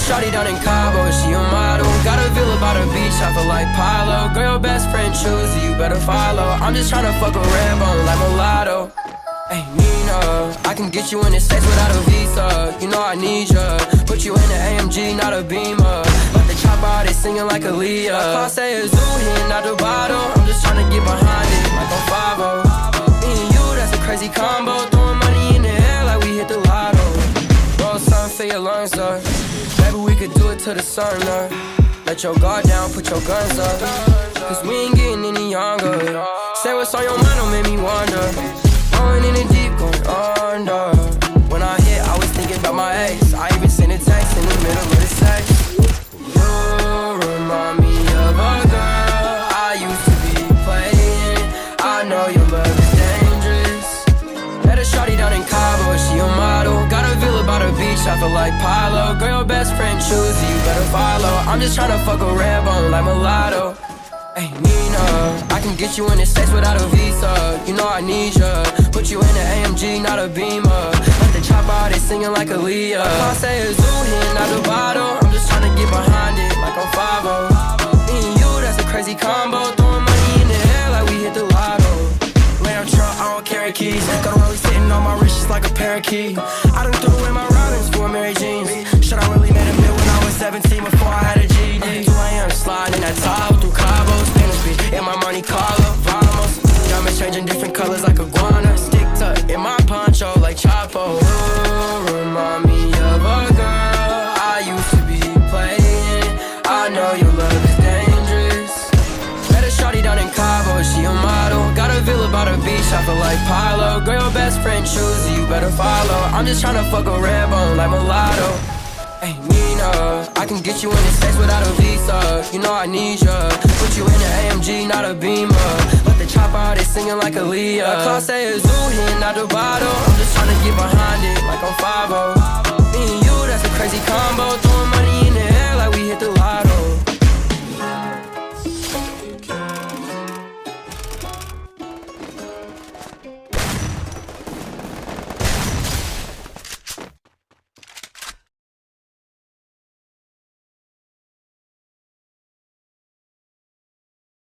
shawty down in Cabo, she a model. Got a villa by the beach, I feel like Pilo. Girl, your best friend choose you better follow. I'm just tryna fuck a red bone like mulatto. Hey Nina, I can get you in the States without a visa. You know I need ya. Put you in the AMG, not a Beamer. Let the chop out, they singing like Aaliyah. I say a zoo here, not the bottle. I'm just tryna get behind it like on 5-0. Me and you, that's a crazy combo. Throwing money in the air like we hit the lotto. Roll something for your lungs up. Maybe we could do it till the sun up. Let your guard down, put your guns up. Cause we ain't getting any younger. Say what's on your mind, don't make me wonder. Going in the deep, going under. When I hit, I was thinking about my ex. I even sent a text in the middle of the sex. You remind me of a girl I used to be playing. I know your love is dangerous. Met a shawty down in Cabo, she a model. Got a villa by the beach, I feel like Pilo. Girl, your best friend choose you better follow. I'm just tryna fuck a red bone like mulatto. Hey Nina, I can get you in the States without a visa. You know I need ya. Put you in the AMG, not a Beamer. Let the chop out, they singing like Aaliyah. I say a zoo here, not the bottle. I'm just tryna get behind it like on 5-0. Me and you, that's a crazy combo. Throwing money in the air like we hit the lotto. Lamb truck, I don't carry keys. Got a rollie sitting on my wrist just like a parakeet. I done threw away my routers for Mary Jeans. Should I really made a meal when I was 17 before I had a GED? 2 a.m. sliding in that top through Cabo, Spanish beat in my Monte Carlo, vamos. Diamonds changing different colors like iguana. Stick tuck in my poncho like Chapo. You remind me of a girl I used to be playing. I know your love is dangerous. Met a shawty down in Cabo, she a model. Got a villa by the beach, I feel like Pilo. Girl, your best friend choose you better follow. I'm just tryna fuck a red bone like mulatto. Hey Nina, I can get you in the States without a visa. You know I need ya. Put you in the AMG, not a Beamer. Let the chop out, they singing like Aaliyah. Class A is zoo here, not the bottle. I'm just tryna get behind it